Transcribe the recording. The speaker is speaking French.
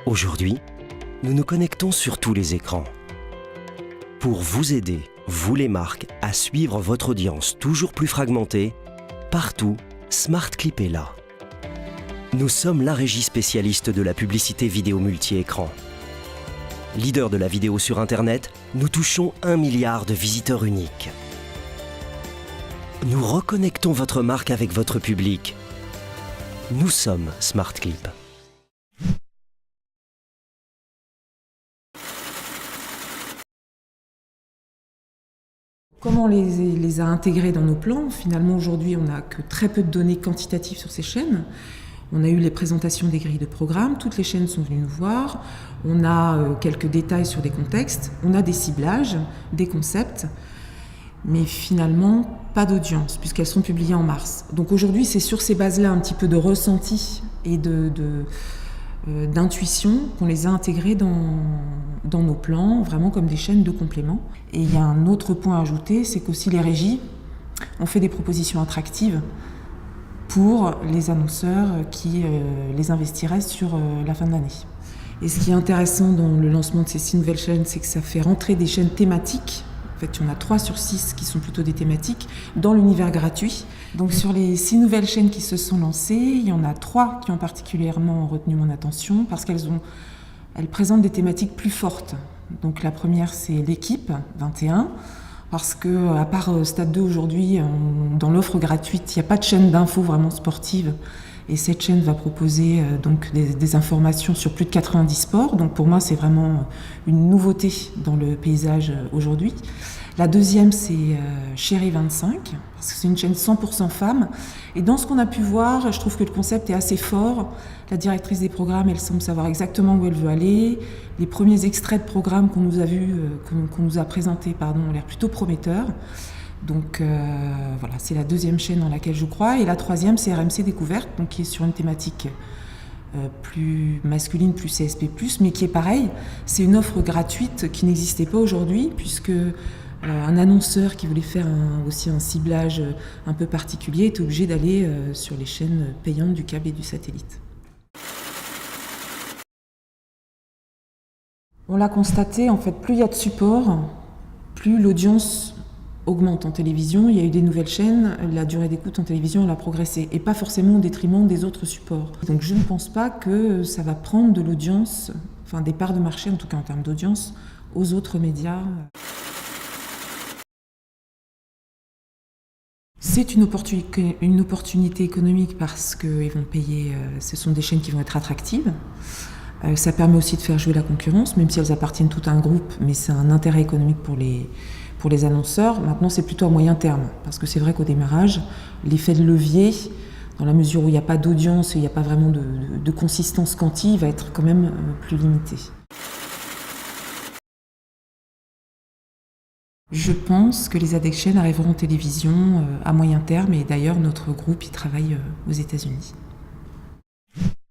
Aujourd'hui, nous nous connectons sur tous les écrans. Pour vous aider, vous les marques, à suivre votre audience toujours plus fragmentée, partout, SmartClip est là. Nous sommes la régie spécialiste de la publicité vidéo multi-écran. Leader de la vidéo sur Internet, nous touchons 1 milliard de visiteurs uniques. Nous reconnectons votre marque avec votre public. Nous sommes SmartClip. Comment on les a intégrés dans nos plans? Finalement, aujourd'hui, on n'a que très peu de données quantitatives sur ces chaînes. On a eu les présentations des grilles de programmes, toutes les chaînes sont venues nous voir. On a quelques détails sur des contextes, on a des ciblages, des concepts, mais finalement, pas d'audience, puisqu'elles sont publiées en mars. Donc aujourd'hui, c'est sur ces bases-là, un petit peu de ressenti et d'intuition qu'on les a intégrées dans nos plans, vraiment comme des chaînes de complément. Et il y a un autre point à ajouter, c'est qu'aussi les régies ont fait des propositions attractives pour les annonceurs qui les investiraient sur la fin de l'année. Et ce qui est intéressant dans le lancement de ces 6 nouvelles chaînes, c'est que ça fait rentrer des chaînes thématiques. En fait, il y en a 3 sur 6 qui sont plutôt des thématiques dans l'univers gratuit. Donc sur les 6 nouvelles chaînes qui se sont lancées, il y en a 3 qui ont particulièrement retenu mon attention parce qu'elles présentent des thématiques plus fortes. Donc la première, c'est l'équipe 21. Parce que, à part Stade 2 aujourd'hui, dans l'offre gratuite, il n'y a pas de chaîne d'infos vraiment sportive. Et cette chaîne va proposer donc des informations sur plus de 90 sports. Donc pour moi, c'est vraiment une nouveauté dans le paysage aujourd'hui. La deuxième, c'est Chérie 25, parce que c'est une chaîne 100% femmes. Et dans ce qu'on a pu voir, je trouve que le concept est assez fort. La directrice des programmes, elle semble savoir exactement où elle veut aller. Les premiers extraits de programmes qu'on nous a présentés, ont l'air plutôt prometteurs. Donc voilà, c'est la deuxième chaîne dans laquelle je crois. Et la troisième, c'est RMC Découverte, donc qui est sur une thématique plus masculine, plus CSP+, mais qui est pareil. C'est une offre gratuite qui n'existait pas aujourd'hui, puisque un annonceur qui voulait faire aussi un ciblage un peu particulier était obligé d'aller sur les chaînes payantes du câble et du satellite. On l'a constaté, en fait, plus il y a de support, plus l'audience augmente en télévision. Il y a eu des nouvelles chaînes, la durée d'écoute en télévision elle a progressé, et pas forcément au détriment des autres supports. Donc je ne pense pas que ça va prendre de l'audience, enfin des parts de marché en tout cas en termes d'audience, aux autres médias. C'est une opportunité économique parce qu'ils vont payer, ce sont des chaînes qui vont être attractives. Ça permet aussi de faire jouer la concurrence, même si elles appartiennent toutes à un groupe, mais c'est un intérêt économique pour les annonceurs. Maintenant, c'est plutôt à moyen terme, parce que c'est vrai qu'au démarrage, l'effet de levier, dans la mesure où il n'y a pas d'audience et il n'y a pas vraiment de consistance quanti, va être quand même plus limité. Je pense que les AdEx chaînes arriveront en télévision à moyen terme, et d'ailleurs notre groupe y travaille aux États-Unis.